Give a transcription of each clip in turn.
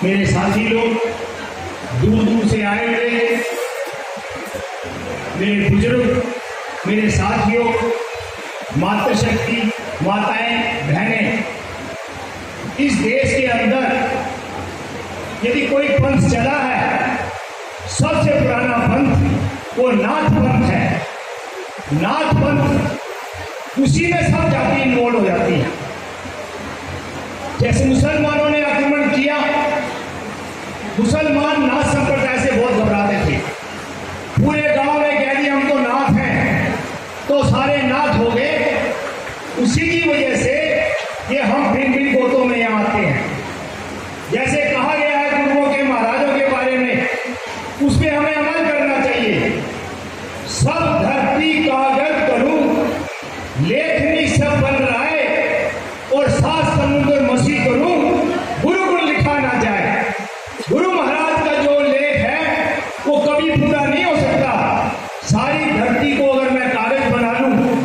मेरे साथी लोग दूर दूर से आए हुए, मेरे बुजुर्ग, मेरे साथियों, मातृशक्ति, माताएं, बहनें, इस देश के अंदर यदि कोई पंथ चला है, सबसे पुराना पंथ वो नाथ पंथ है। नाथ पंथ, उसी में सब जाति इन्वॉल्व हो जाती है। जैसे मुसलमानों ने आक्रमण किया, मुसलमान नाथ संप्रदाय से बहुत घबराते थे। पूरे गांव में कह दिया हम तो नाथ हैं, तो सारे नाथ हो गए। उसी की वजह से ये हम भिन्न भिन्न गोतों में यहाँ आते हैं। जैसे कहा गया है गुरुओं के, महाराजों के बारे में, उस पर हमें अमल करना चाहिए। सब धरती कागज करूं, लेखनी सब बन रहा है, और सात समुद्र मसी करूं, गुरु गुण लिखा ना जाए। गुरु महाराज का जो लेख है वो कभी पूरा नहीं हो सकता। सारी धरती को अगर मैं कागज बना लूं,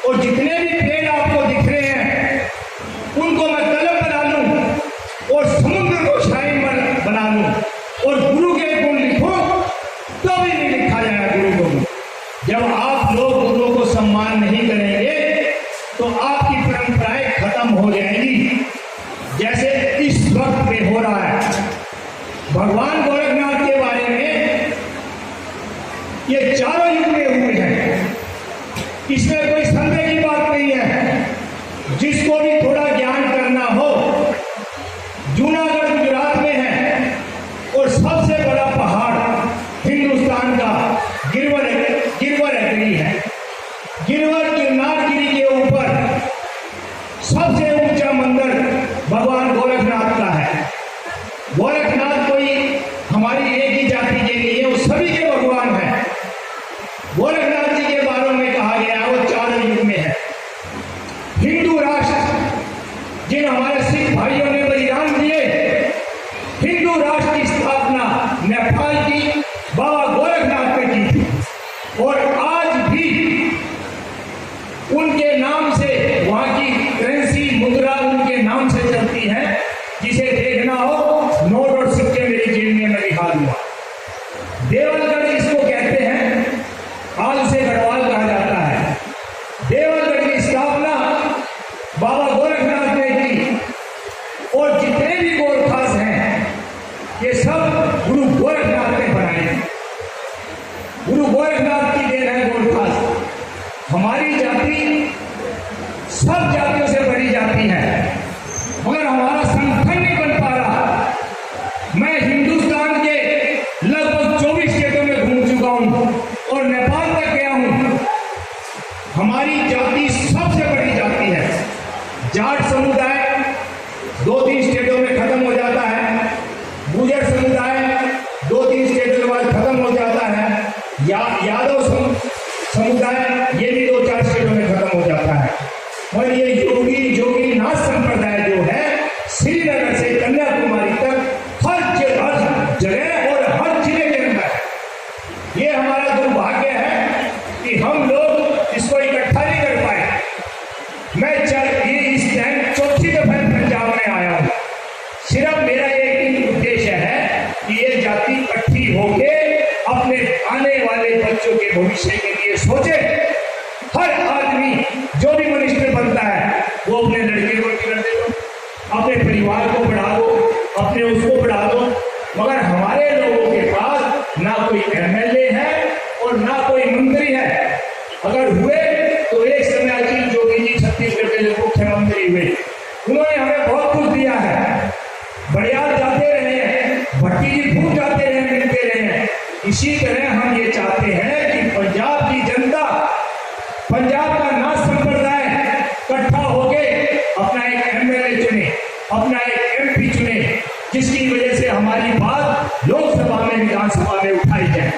और जितने भी पेड़ आपको दिख रहे हैं उनको मैं कलम बना लूं, और समुद्र को शाइन बना लूं, और गुरु के गुण लिखो, तो भी नहीं लिखा जाएगा गुरु को। जब आप लोग गुरुओं को सम्मान नहीं करेंगे तो आपकी परंपराएं खत्म हो जाएंगी। जैसे इस वक्त पे हो रहा है, भगवान गोरखनाथ के बारे में ये चारों युग में हुए हैं, इसमें कोई संदेह की बात नहीं है। जिसको भी थोड़ा ज्ञान करना हो, जूनागढ़ गुजरात में है, और सबसे बड़ा पहाड़ हिंदुस्तान का गिरवर गिरी है। गिरनारगिरी के ऊपर सबसे ऊंचा मंदिर भगवान गोरखनाथ का है। गोरखनाथ कोई हमारी एक ही जाति के लिए, वो सभी के भगवान है। गोरखनाथ जी के बारे में कहा गया वो चारों युग में है। हिंदू राष्ट्र, जिन हमारे सिख भाइयों ने बलिदान दिए, हिंदू राष्ट्र की स्थापना नेपाल की बाबा गोरखनाथ ने की थी, और आज भी उनके नाम से वहां की करेंसी, मुद्रा उनके नाम से चलती है। जिसे देखना हो, नोट और सिक्के मेरी जेब में मैं दिखा दूंगा। देवलगढ़ इसको कहते हैं, आज उसे गढ़वाल कहा जाता है। देवलगढ़ की स्थापना बाबा गोरखनाथ ने की, और जितने भी गोरखास हैं ये सब गुरु गोरखनाथ ने बनाए। गुरु गोरखनाथ की देन है गोरखास। हमारी जाति सब जातियों से बड़ी जाति है, मगर हमारा संगठन नहीं बन पा रहा। मैं हिंदुस्तान के लगभग 24 स्टेटों में घूम चुका हूं, और नेपाल तक गया हूं। हमारी जाति सबसे बड़ी जाति है। जाट समुदाय 2-3 स्टेटों में खत्म हो जाता है, गुर्जर समुदाय 2-3 स्टेटों के बाद खत्म हो जाता है, यादव समुदाय ये भी 2-4 स्टेटों में खत्म हो जाता है। और ये जोगीनाथ संप्रदाय जो है, श्रीनगर से कन्याकुमारी तक हर जगह और हर जिले के अंदर है। ये हमारा दुर्भाग्य है कि हम लोग इसको इकट्ठा नहीं कर पाए। मैं ये इस टाइम 4थी दफा पंजाब में आया हूं। सिर्फ मेरा एक उद्देश्य है कि ये जाति इकट्ठी होके अपने आने वाले बच्चों के भविष्य के लिए सोचे। हर आदमी जो भी मिनिस्टर बनता है वो अपने लड़के को टिकट दे दो, अपने परिवार को बढ़ा दो, अपने उसको बढ़ा दो, मगर हमारे लोगों के पास ना कोई एमएलए है और ना कोई मंत्री है। अगर हुए तो एक समय अखिल जोगी जी छत्तीसगढ़ के जो मुख्यमंत्री हुए, उन्होंने हमें बहुत कुछ दिया है। बड़ियाल जाते रहे हैं, भट्टी जी भूल जाते रहे, मिलते रहे हैं। इसी तरह हम ये चाहते हैं कि पंजाब की जनता, पंजाब का नाथ संप्रदाय इकट्ठा होके अपना एक एमएलए चुने, अपना एक एमपी चुने, जिसकी वजह से हमारी बात लोकसभा में, विधानसभा में उठाई जाए।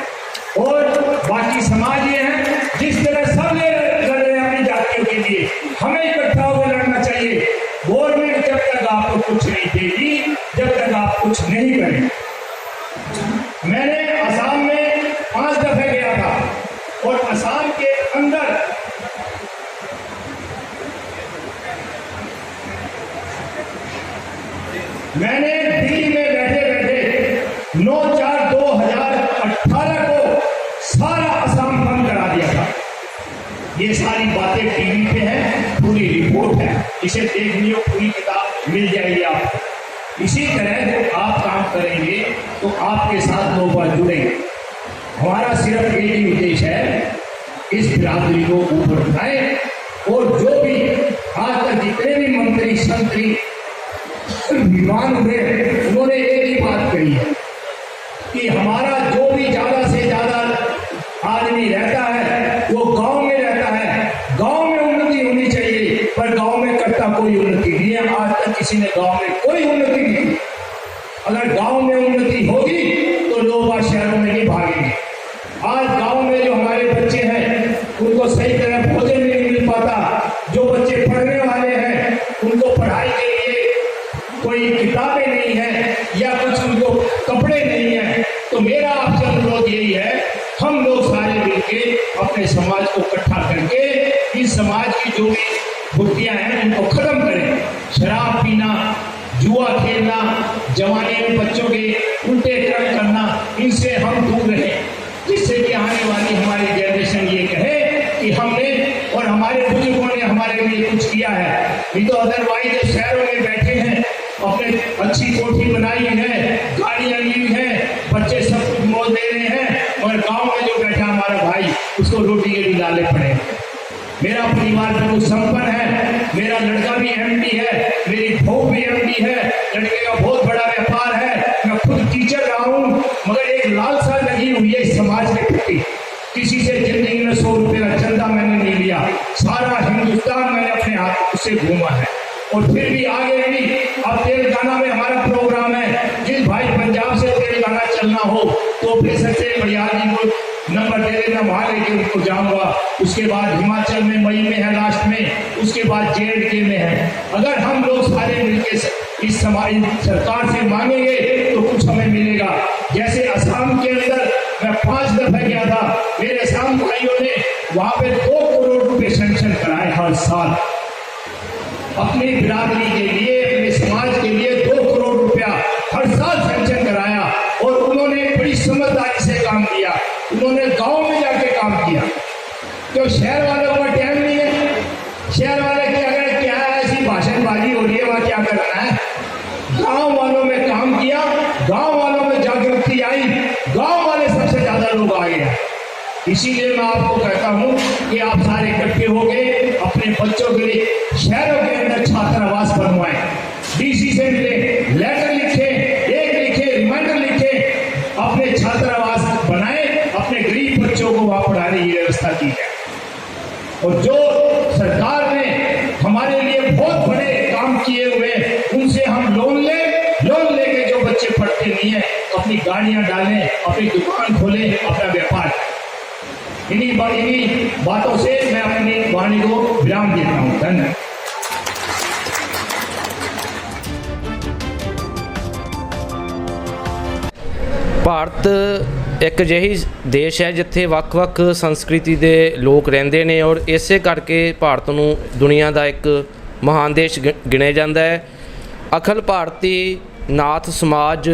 और बाकी समाज ये है, जिस तरह सब लड़ रहे हैं अपनी जातियों के लिए, हमें इकट्ठा होकर लड़ना चाहिए। गवर्नमेंट जब तक आपको कुछ नहीं देगी, जब तक आप कुछ नहीं करें। मैंने असम में 5 दफे गया था, और असम के अंदर मैंने दिल्ली में बैठे 9/4/2018 को सारा असम बंद करा दिया था। ये सारी बातें टीवी पे है, पूरी रिपोर्ट है, इसे देखनी हो पूरी किताब मिल जाएगी आपको। इसी तरह जो आप काम करेंगे तो आपके साथ लोग जुड़ेंगे। हमारा सिर्फ एक ही उद्देश्य है, इस बिरादरी को ऊपर उठाए। और जो भी आज तक जितने भी मंत्री संतरी विद्वान हुए, उन्होंने एक ही बात कही है कि हमारा जो भी ज्यादा से ज्यादा आदमी रहता है वो गांव में रहता है। गांव में उन्नति होनी चाहिए, पर गांव में करता कोई उन्नति नहीं है। आज तक किसी ने गांव में कोई उन्नति नहीं की। अगर गांव में उन्नति होगी तो लोग आज शहरों में नहीं भागेंगे। आज गांव में जो हमारे बच्चे हैं उनको सही तरह भोजन नहीं मिल पाता। जो बच्चे पढ़ने वाले हैं उनको पढ़ाई के लिए कोई किताबें नहीं है या कुछ उनको कपड़े नहीं है। तो मेरा आपसे अनुरोध यही है, हम लोग सारे मिलके अपने समाज को इकट्ठा करके इस समाज की जो भी बुराइयां हैं उनको खत्म करें। शराब पीना, जुआ खेलना, जवानी में बच्चों के उल्टे कर्म करना, इनसे हम दूर रहें, जिससे कि आने वाली हमारी जनरेशन ये कहे कि हमने और हमारे बुजुर्गों ने हमारे लिए कुछ किया है। नहीं तो अदरवाइज जो शहरों में बैठे हैं, अपने अच्छी कोठी बनाई है, गाड़ियां ली है, बच्चे सब कुछ मौज दे रहे हैं, और गांव में जो बैठा हमारा भाई उसको रोटी के भी डाले पड़े। मेरा परिवार बिल्कुल संपन्न है, मेरा लड़का भी एमडी है, मेरी बहू भी एमडी है, लड़के का बहुत बड़ा व्यापार है, मैं खुद टीचर रहा हूँ। मगर एक लालसा लगी हुई है इस समाज के प्रति। किसी से जिंदगी में 100 रुपये का चंदा मैंने नहीं लिया, सारा हिंदुस्तान मैंने अपने हाथ से घूमा है और फिर भी आगे नहीं। अब तेलंगाना में हमारा प्रोग्राम है, जिस भाई पंजाब से तेलंगाना चलना हो तो बेशक से बड़ियार जी को नंबर दे देना, वहां लेके उनको जाऊंगा। उसके बाद हिमाचल में मई में है लास्ट में, उसके बाद JNK में है। अगर हम लोग सारे मिलकर इस समाज सरकार से मांगेंगे तो कुछ हमें मिलेगा। जैसे असम के अंदर मैं 5 दफा गया था, मेरे असम भाइयों ने वहां पे 2 करोड़ रुपए सैंक्शन कराए हर साल अपनी बिरादरी के लिए, अपने समाज के लिए 2 करोड़ रुपया हर साल सैंक्शन कराया। और उन्होंने बड़ी समझदारी से काम किया, उन्होंने गांव में जाके काम किया। क्यों शहर वालों का टाइम नहीं है? शहर वाले क्या अगर क्या है, ऐसी भाषणबाजी हो रही है, वहां क्या करना है? गांव वालों में काम किया, गांव वालों में जागृति आई, गांव वाले सबसे ज्यादा लोग आए हैं। इसीलिए मैं आपको कहता हूं कि आप सारे इकट्ठे हो गए, अपने बच्चों के लिए शहरों के अंदर छात्रावास बनवाएं, DC से मिले, लेटर लिखे, एक लिखे, रिमाइंडर लिखे, अपने छात्रावास बनाए, अपने गरीब बच्चों को वहां पढ़ाने की व्यवस्था की है। और जो सरकार ने हमारे लिए बहुत बड़े काम किए हुए, उनसे हम लोन लेके जो बच्चे पढ़ते नहीं है अपनी गाड़ियां डालें, अपनी दुकान खोलें, अपना व्यापार। इन्हीं बातों से मैं अपनी वाणी को विराम देता हूं। धन्यवाद। ਭਾਰਤ ਇੱਕ ਅਜਿਹੀ ਦੇਸ਼ ਹੈ ਜਿੱਥੇ ਵੱਖ-ਵੱਖ ਸੰਸਕ੍ਰਿਤੀ ਦੇ ਲੋਕ ਰਹਿੰਦੇ ਨੇ ਔਰ ਇਸੇ ਕਰਕੇ ਭਾਰਤ ਨੂੰ ਦੁਨੀਆ ਦਾ ਇੱਕ ਮਹਾਨ ਦੇਸ਼ ਗਿਣਿਆ ਜਾਂਦਾ ਹੈ। ਅਖਿਲ ਭਾਰਤੀ ਨਾਥ ਸਮਾਜ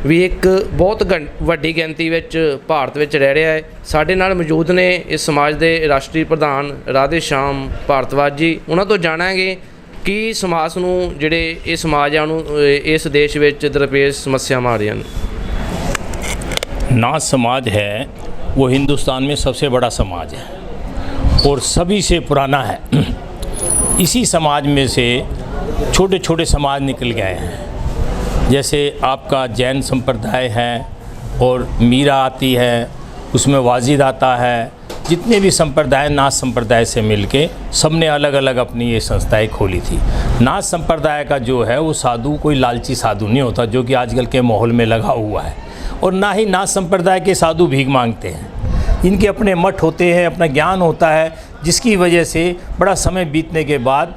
ਵੀ ਇੱਕ ਬਹੁਤ ਵੱਡੀ ਗਿਣਤੀ ਵਿੱਚ ਭਾਰਤ ਵਿੱਚ ਰਹਿ ਰਿਹਾ ਹੈ। ਸਾਡੇ ਨਾਲ ਮੌਜੂਦ ਨੇ ਇਸ ਸਮਾਜ ਦੇ ਰਾਸ਼ਟਰੀ ਪ੍ਰਧਾਨ ਰਾਧੇ ਸ਼ਾਮ ਭਾਰਤਵਾਜ ਜੀ। ਉਹਨਾਂ ਤੋਂ ਜਾਣਾਂਗੇ ਕਿ ਸਮਾਜ ਨੂੰ ਜਿਹੜੇ ਇਹ ਸਮਾਜ ਆ ਉਹਨੂੰ ਇਸ ਦੇਸ਼ ਵਿੱਚ ਦਰਪੇਸ਼ ਸਮੱਸਿਆਵਾਂ ਆ ਰਹੀਆਂ ਨੇ। नाथ समाज है वो हिंदुस्तान में सबसे बड़ा समाज है और सभी से पुराना है। इसी समाज में से छोटे छोटे समाज निकल गए हैं। जैसे आपका जैन संप्रदाय है और मीरा आती है, उसमें वाजिद आता है। जितने भी संप्रदाय नाथ संप्रदाय से मिलके सबने अलग अलग अपनी ये संस्थाएं खोली थी। नाथ संप्रदाय का जो है वो साधु कोई लालची साधु नहीं होता जो कि आजकल के माहौल में लगा हुआ है, और ना ही नाथ संप्रदाय के साधु भीख मांगते हैं। इनके अपने मठ होते हैं, अपना ज्ञान होता है, जिसकी वजह से बड़ा समय बीतने के बाद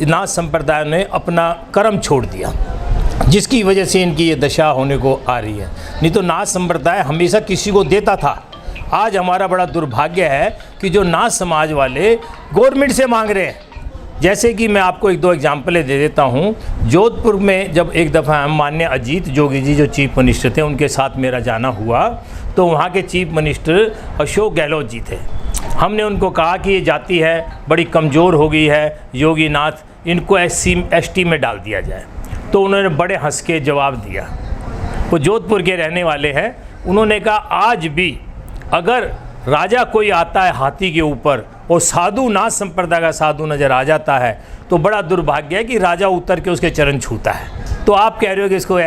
नाथ संप्रदाय ने अपना कर्म छोड़ दिया, जिसकी वजह से इनकी ये दशा होने को आ रही है। नहीं तो नाथ संप्रदाय हमेशा किसी को देता था। आज हमारा बड़ा दुर्भाग्य है कि जो नाथ समाज वाले गवर्नमेंट से मांग रहे हैं, जैसे कि मैं आपको एक दो एग्जाम्पलें दे देता हूँ। जोधपुर में जब एक दफ़ा हम माननीय अजीत जोगी जी जो चीफ मिनिस्टर थे उनके साथ मेरा जाना हुआ, तो वहाँ के चीफ मिनिस्टर अशोक गहलोत जी थे। हमने उनको कहा कि ये जाति है बड़ी कमज़ोर हो गई है, योगीनाथ, इनको ST में डाल दिया जाए। तो उन्होंने बड़े हंस के जवाब दिया। वो जोधपुर के रहने वाले हैं। उन्होंने कहा आज भी अगर राजा कोई आता है हाथी के ऊपर और साधु नाथ संप्रदाय का साधु नज़र आ जाता है तो बड़ा दुर्भाग्य है कि राजा उतर के उसके चरण छूता है। तो आप कह रहे हो कि इसको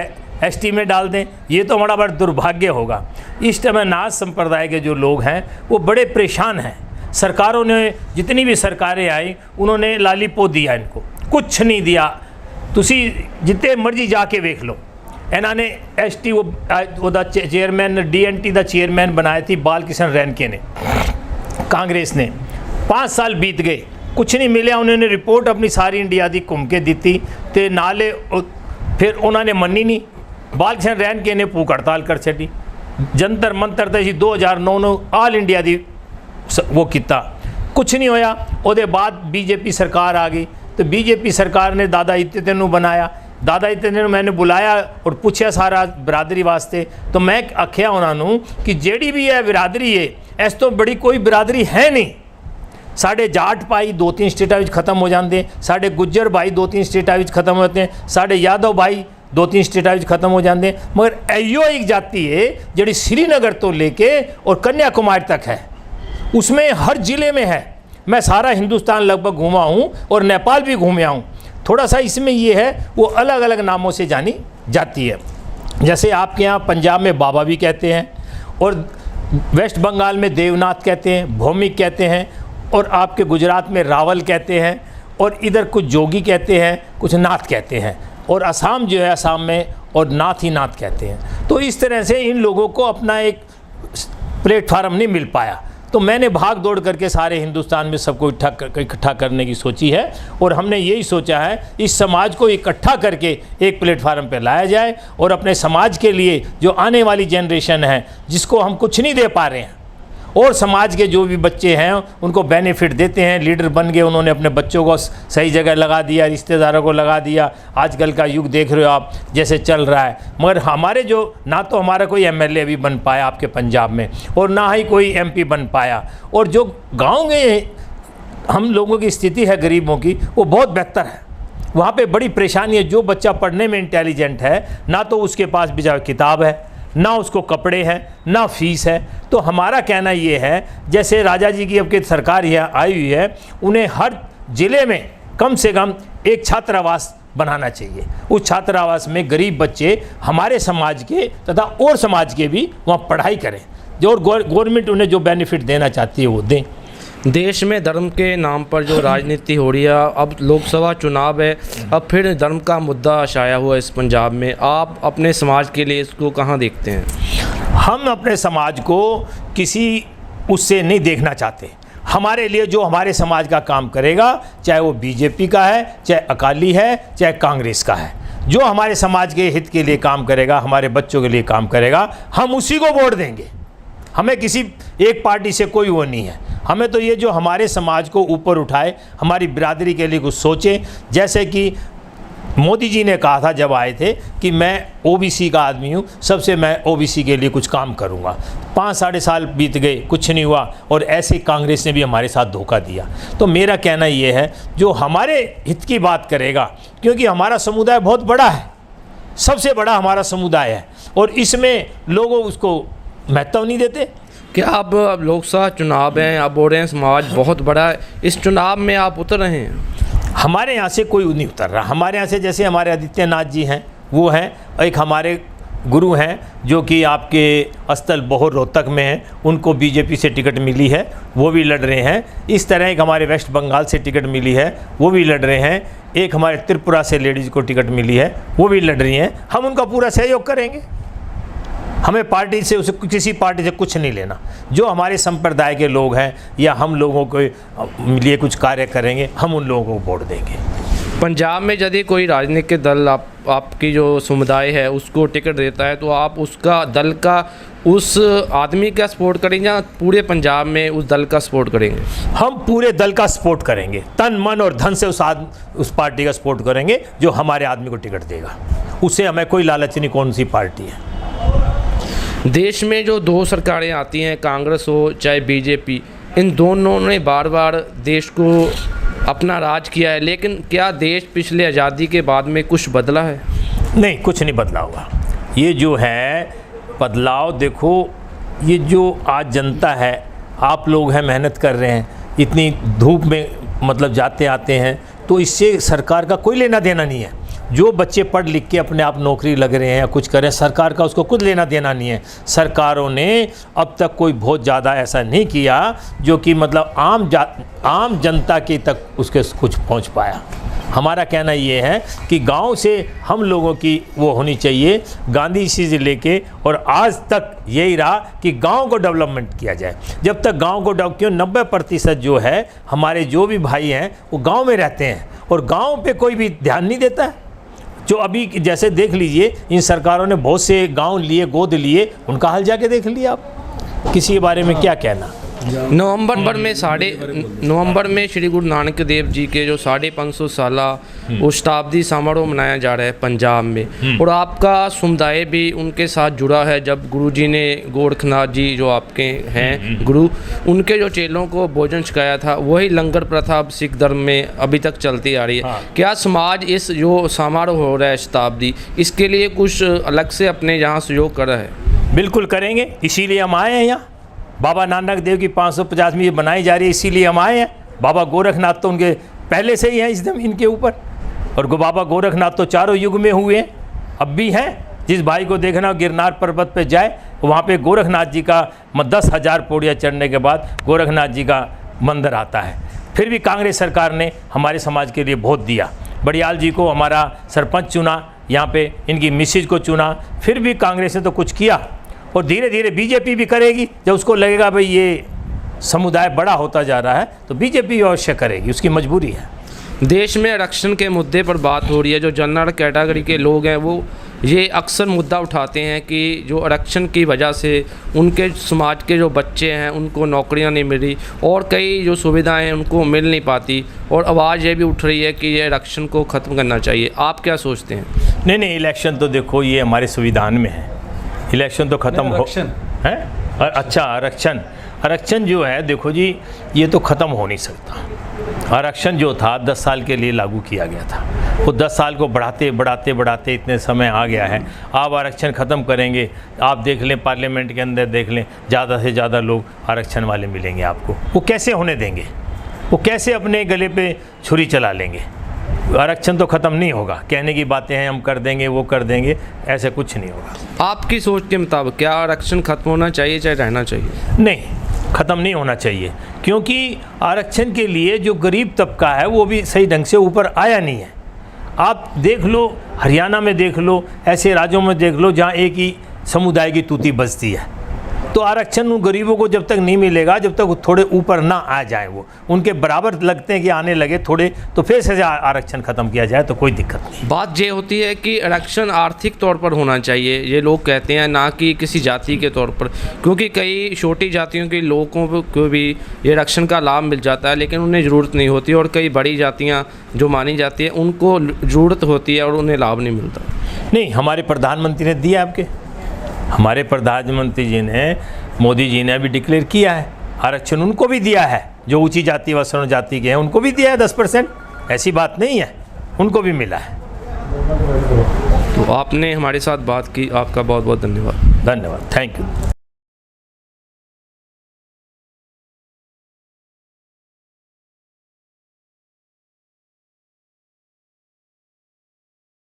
ST में डाल दें, ये तो हमारा बड़ा दुर्भाग्य होगा। इस समय नाथ संप्रदाय के जो लोग हैं वो बड़े परेशान हैं। सरकारों ने, जितनी भी सरकारें आई, उन्होंने लालीपो दिया, इनको कुछ नहीं दिया। तुसी जितने मर्जी जाके वेख लो। इन्होंने ST वो चेयरमैन DNT का चेयरमैन बनाया थी बाल किशन रेनके ने, कांग्रेस ने। 5 साल बीत गए, कुछ नहीं मिले। उन्होंने रिपोर्ट अपनी सारी इंडिया की घूम के दी तो नाले फिर उन्होंने मनी नहीं। बाल किशन रेनके ने भूख हड़ताल कर छड़ी, जंतर मंतर ते 2009 आल इंडिया की वो किया, कुछ नहीं होया। उसके बाद BJP सरकार आ गई तो BJP सरकार ने दादा इत्ते नूं बनाया। दादा इत्ते ने मैंने बुलाया और पूछा सारा बिरादरी वास्ते, तो मैं आख्या उन्होंने कि जेड़ी भी है बिरादरी है, इस तो बड़ी कोई बिरादरी है नहीं। साढ़े जाट भाई 2-3 स्टेटा खत्म हो जाते, साढ़े गुज्जर भाई 2-3 स्टेटा खत्म होते हैं, साढ़े यादव भाई 2-3 स्टेटा खत्म हो जाते हैं, मगर एयो एक जाति है जी श्रीनगर तो लेके और कन्याकुमारी तक है, उसमें हर ज़िले में है। मैं सारा हिंदुस्तान लगभग घूमा हूँ और नेपाल भी घूमया हूँ। थोड़ा सा इसमें ये है वो अलग अलग नामों से जानी जाती है। जैसे आपके यहाँ पंजाब में बाबा भी कहते हैं और वेस्ट बंगाल में देवनाथ कहते हैं, भौमिक कहते हैं, और आपके गुजरात में रावल कहते हैं, और इधर कुछ जोगी कहते हैं, कुछ नाथ कहते हैं, और असम जो है असम में और नाथ ही नाथ कहते हैं। तो इस तरह से इन लोगों को अपना एक प्लेटफार्म नहीं मिल पाया। तो मैंने भाग दौड़ करके सारे हिंदुस्तान में सबको इकट्ठा करने की सोची है, और हमने यही सोचा है इस समाज को इकट्ठा करके एक प्लेटफार्म पे लाया जाए और अपने समाज के लिए जो आने वाली जनरेशन है जिसको हम कुछ नहीं दे पा रहे हैं, और समाज के जो भी बच्चे हैं उनको बेनिफिट देते हैं। लीडर बन गए, उन्होंने अपने बच्चों को सही जगह लगा दिया, रिश्तेदारों को लगा दिया। आजकल का युग देख रहे हो आप जैसे चल रहा है। मगर हमारे जो ना तो हमारा कोई MLA भी बन पाया आपके पंजाब में, और ना ही कोई MP बन पाया, और जो गाँव में हम लोगों की स्थिति है गरीबों की वो बहुत बेहतर है। वहाँ पर बड़ी परेशानी है। जो बच्चा पढ़ने में इंटेलिजेंट है ना तो उसके पास बेचारा किताब है, ना उसको कपड़े हैं, ना फीस है। तो हमारा कहना ये है जैसे राजा जी की अब की सरकार यहाँ आई हुई है, उन्हें हर ज़िले में कम से कम एक छात्रावास बनाना चाहिए। उस छात्रावास में गरीब बच्चे हमारे समाज के तथा और समाज के भी वहाँ पढ़ाई करें, जो गवर्नमेंट उन्हें जो बेनिफिट देना चाहती है वो दें। देश में धर्म के नाम पर जो राजनीति हो रही है, अब लोकसभा चुनाव है, अब फिर धर्म का मुद्दा छाया हुआ इस पंजाब में, आप अपने समाज के लिए इसको कहाँ देखते हैं? हम अपने समाज को किसी उससे नहीं देखना चाहते। हमारे लिए जो हमारे समाज का काम करेगा, चाहे वो BJP का है, चाहे अकाली है, चाहे कांग्रेस का है, जो हमारे समाज के हित के लिए काम करेगा, हमारे बच्चों के लिए काम करेगा, हम उसी को वोट देंगे। हमें किसी एक पार्टी से कोई वो नहीं है। हमें तो ये जो हमारे समाज को ऊपर उठाए, हमारी बिरादरी के लिए कुछ सोचे। जैसे कि मोदी जी ने कहा था जब आए थे कि मैं OBC का आदमी हूँ, सबसे मैं OBC के लिए कुछ काम करूँगा। 5-6.5 साल बीत गए, कुछ नहीं हुआ, और ऐसे कांग्रेस ने भी हमारे साथ धोखा दिया। तो मेरा कहना ये है जो हमारे हित की बात करेगा, क्योंकि हमारा समुदाय बहुत बड़ा है, सबसे बड़ा हमारा समुदाय है, और इसमें लोगों उसको महत्व नहीं देते। कि अब लोकसभा चुनाव हैं, अब बोल रहे हैं समाज बहुत बड़ा है, इस चुनाव में आप उतर रहे हैं? हमारे यहाँ से कोई नहीं उतर रहा। हमारे यहाँ से जैसे हमारे आदित्यनाथ जी हैं वो हैं, एक हमारे गुरु हैं जो कि आपके अस्तल बोहर रोहतक में हैं, उनको BJP से टिकट मिली है, वो भी लड़ रहे हैं। इस तरह एक हमारे वेस्ट बंगाल से टिकट मिली है, वो भी लड़ रहे हैं। एक हमारे त्रिपुरा से लेडीज़ को टिकट मिली है, वो भी लड़ रही हैं। हम उनका पूरा सहयोग करेंगे। हमें पार्टी से उसे किसी पार्टी से कुछ नहीं लेना। जो हमारे संप्रदाय के लोग हैं या हम लोगों के लिए कुछ कार्य करेंगे, हम उन लोगों को वोट देंगे। पंजाब में यदि कोई राजनीतिक दल आपकी जो समुदाय है उसको टिकट देता है तो आप उसका दल का उस आदमी का सपोर्ट करेंगे या पूरे पंजाब में उस दल का सपोर्ट करेंगे? हम पूरे दल का सपोर्ट करेंगे, तन मन और धन से उस पार्टी का सपोर्ट करेंगे जो हमारे आदमी को टिकट देगा। उससे हमें कोई लालच नहीं कौन सी पार्टी है। देश में जो दो सरकारें आती हैं, कांग्रेस हो चाहे बीजेपी, इन दोनों ने बार बार देश को अपना राज किया है, लेकिन क्या देश पिछले आज़ादी के बाद में कुछ बदला है? नहीं, कुछ नहीं बदला हुआ। ये जो है बदलाव देखो, ये जो आज जनता है, आप लोग हैं मेहनत कर रहे हैं, इतनी धूप में मतलब जाते आते हैं, तो इससे सरकार का कोई लेना देना नहीं है। जो बच्चे पढ़ लिख के अपने आप नौकरी लग रहे हैं या कुछ करें, सरकार का उसको कुछ लेना देना नहीं है। सरकारों ने अब तक कोई बहुत ज़्यादा ऐसा नहीं किया जो कि मतलब आम जनता के तक उसके कुछ पहुंच पाया। हमारा कहना ये है कि गांव से हम लोगों की वो होनी चाहिए, गांधी जी से लेके और आज तक यही रहा कि गांव को डेवलपमेंट किया जाए। जब तक गांव को क्यों 90% जो है हमारे जो भी भाई हैं वो गांव में रहते हैं और गांव पे कोई भी ध्यान नहीं देता है। जो अभी जैसे देख लीजिए, इन सरकारों ने बहुत से गांव लिए, गोद लिए, उनका हाल जाके देख लिया आप। किसी के बारे में क्या कहना। नवंबर में श्री गुरु नानक देव जी के जो 550 साला शताब्दी समारोह मनाया जा रहा है पंजाब में, और आपका समुदाय भी उनके साथ जुड़ा है। जब गुरुजी ने गोरखनाथ जी जो आपके हैं गुरु, उनके जो चेलों को भोजन छकाया था, वही लंगर प्रथा अब सिख धर्म में अभी तक चलती आ रही है। क्या समाज इस जो समारोह हो रहा है शताब्दी, इसके लिए कुछ अलग से अपने यहाँ सहयोग कर रहा है? बिल्कुल करेंगे, इसीलिए हम आए हैं यहाँ। बाबा नानक देव की 550वीं बनाई जा रही है, इसीलिए हम आए हैं। बाबा गोरखनाथ तो उनके पहले से ही हैं इस दिन इनके ऊपर, और बाबा गोरखनाथ तो चारों युग में हुए हैं, अब भी हैं। जिस भाई को देखना गिरनार पर्वत पे जाए, वहाँ पे गोरखनाथ जी का 10,000 पौड़ियाँ चढ़ने के बाद गोरखनाथ जी का मंदिर आता है। फिर भी कांग्रेस सरकार ने हमारे समाज के लिए बहुत दिया। बड़ियाल जी को हमारा सरपंच चुना, यहाँ पे इनकी मिसेज को चुना, फिर भी कांग्रेस ने तो कुछ किया। और धीरे धीरे बीजेपी भी करेगी। जब उसको लगेगा भाई ये समुदाय बड़ा होता जा रहा है तो बीजेपी अवश्य करेगी, उसकी मजबूरी है। देश में आरक्षण के मुद्दे पर बात हो रही है। जो जनरल कैटेगरी के लोग हैं वो ये अक्सर मुद्दा उठाते हैं कि जो आरक्षण की वजह से उनके समाज के जो बच्चे हैं उनको नौकरियां नहीं मिल रही और कई जो सुविधाएं हैं उनको मिल नहीं पाती, और आवाज़ ये भी उठ रही है कि ये आरक्षण को ख़त्म करना चाहिए। आप क्या सोचते हैं? नहीं, इलेक्शन तो देखो ये हमारे संविधान में है, इलेक्शन तो ख़त्म हो है। अच्छा, आरक्षण जो है देखो जी, ये तो ख़त्म हो नहीं सकता। आरक्षण जो था 10 साल के लिए लागू किया गया था, वो 10 साल को बढ़ाते इतने समय आ गया है। आप आरक्षण ख़त्म करेंगे, आप देख लें पार्लियामेंट के अंदर देख लें, ज़्यादा से ज़्यादा लोग आरक्षण वाले मिलेंगे आपको। वो कैसे होने देंगे? वो कैसे अपने गले पे छुरी चला लेंगे? आरक्षण तो ख़त्म नहीं होगा। कहने की बातें हैं, हम कर देंगे, वो कर देंगे, ऐसे कुछ नहीं होगा। आपकी सोच के मुताबिक क्या आरक्षण खत्म होना चाहिए चाहे रहना चाहिए? नहीं, ख़त्म नहीं होना चाहिए, क्योंकि आरक्षण के लिए जो गरीब तबका है वो भी सही ढंग से ऊपर आया नहीं है। आप देख लो, हरियाणा में देख लो, ऐसे राज्यों में देख लो जहाँ एक ही समुदाय की तूती बजती है। तो आरक्षण उन गरीबों को जब तक नहीं मिलेगा, जब तक थोड़े ऊपर ना आ जाए, वो उनके बराबर लगते हैं कि आने लगे थोड़े, तो फिर से आरक्षण ख़त्म किया जाए तो कोई दिक्कत नहीं। बात ये होती है कि आरक्षण आर्थिक तौर पर होना चाहिए, ये लोग कहते हैं, ना कि किसी जाति के तौर पर, क्योंकि कई छोटी जातियों के लोगों को भी ये आरक्षण का लाभ मिल जाता है लेकिन उन्हें ज़रूरत नहीं होती, और कई बड़ी जातियाँ जो मानी जाती है उनको ज़रूरत होती है और उन्हें लाभ नहीं मिलता। नहीं, हमारे प्रधानमंत्री ने दिया आपके, हमारे प्रधानमंत्री जी ने, मोदी जी ने अभी डिक्लेयर किया है, आरक्षण उनको भी दिया है, जो ऊंची जाति व स्वर्ण जाति के हैं उनको भी दिया है 10%। ऐसी बात नहीं है, उनको भी मिला है। तो आपने हमारे साथ बात की, आपका बहुत बहुत धन्यवाद। धन्यवाद, थैंक यू।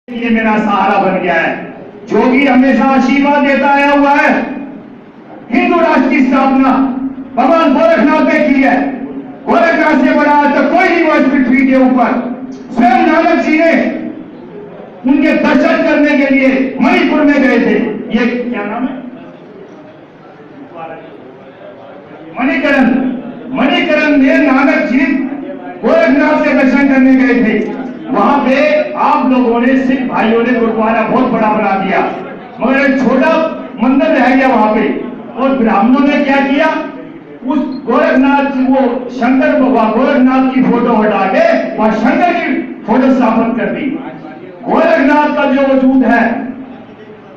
ये मेरा सहारा बन गया है। जोगी हमेशा आशीर्वाद देता आया हुआ है। हिंदू राष्ट्र की स्थापना भगवान गोरखनाथ ने की है। गोरखनाथ से बड़ा तो कोई नहीं हुआ इस पृथ्वी के ऊपर। स्वयं नानक जी ने उनके दर्शन करने के लिए मणिपुर में गए थे। ये क्या नाम है? मणिकरण में नानक जी गोरखनाथ से दर्शन करने गए थे। वहां पे आप लोगों ने, सिख भाइयों ने गुरुद्वारा बहुत बड़ा बना दिया, मगर एक छोटा मंदिर रह गया वहां पे। और ब्राह्मणों ने क्या किया, उस गोरखनाथ जी, वो शंकर भगवान गोरखनाथ की फोटो हटा के वहां शंकर की फोटो स्थापित कर दी। गोरखनाथ का जो वजूद है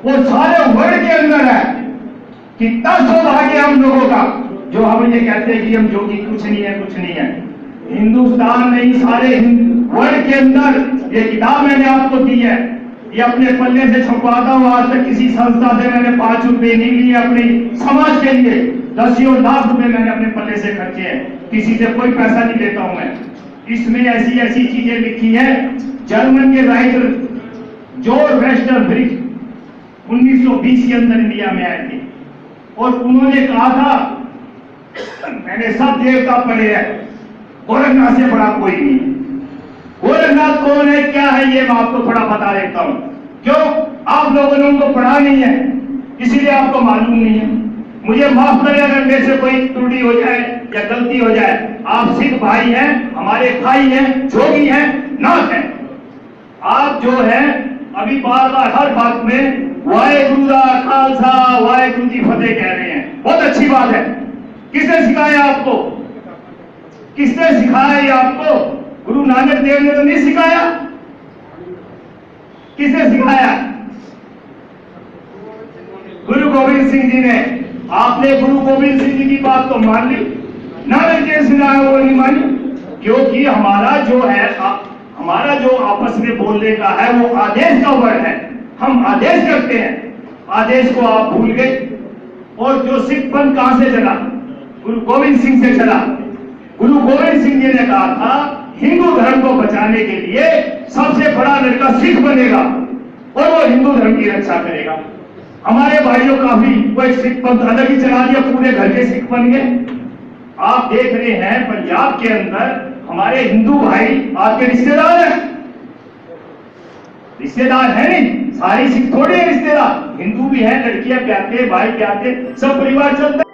वो सारे वर्ल्ड के अंदर है। कितना सौभाग्य हम लोगों का, जो हम ये कहते हैं कि हम योगी कुछ नहीं है, कुछ नहीं है। हिंदुस्तान नहीं, सारे वर्ल्ड के अंदर ये किताब मैंने आपको दी है, ये अपने पल्ले से छपवाता हूं। आज तक किसी संस्था से मैंने 5 रुपए नहीं लिए, अपनी समाज के लिए 10 लाख रुपए मैंने अपने पल्ले से खर्चे हैं, किसी से कोई पैसा नहीं लेता हूं मैं। इसमें ऐसी ऐसी चीजें लिखी है। जर्मन के राइटर जॉर्ज वेस्टर ब्रिज 1920 के अंदर इंडिया में आए थे और उन्होंने कहा था, मैंने सब देवता पढ़े हैं, गोरखनाथ से बड़ा कोई नहीं। गोरखनाथ कौन है, क्या है, ये मैं आपको थोड़ा बता देता हूं। क्यों? आप लोगों ने उनको पढ़ा नहीं है, इसीलिए आपको मालूम नहीं है। मुझे माफ करें अगर मेरे से कोई त्रुटि हो जाए या गलती हो जाए। आप सिख भाई हैं, हमारे भाई हैं, जोगी हैं, नाथ हैं। आप जो है अभी बार बार हर बात में वाहेगुरु दा खालसा वाहेगुरु जी फतेह कह रहे हैं, बहुत अच्छी बात है। किसने सिखाया आपको? किसने सिखाया ये आपको? गुरु नानक देव ने तो नहीं सिखाया। किसने सिखाया? गुरु गोविंद सिंह जी ने। आपने गुरु गोविंद सिंह जी की बात तो मान ली, नानक देव सिखाया वो नहीं मानी। क्योंकि हमारा जो है, हमारा जो आपस में बोलने का है वो आदेश का वर्ड है, हम आदेश करते हैं। आदेश को आप भूल गए। और जो सिख पंथ कहां से चला? गुरु गोविंद सिंह से चला। गुरु गोविंद सिंह जी ने कहा था हिंदू धर्म को बचाने के लिए सबसे बड़ा लड़का सिख बनेगा और वो हिंदू धर्म की रक्षा करेगा। हमारे भाइयों काफी कोई सिख पंथ अलग ही चला दिया, पूरे घर के सिख बन गए। आप देख रहे हैं पंजाब के अंदर हमारे हिंदू भाई आपके रिश्तेदार हैं, रिश्तेदार है नहीं, सारी सिख थोड़े रिश्तेदार, हिंदू भी है, लड़कियां ब्याहते, भाई ब्याहते, सब परिवार चलता है।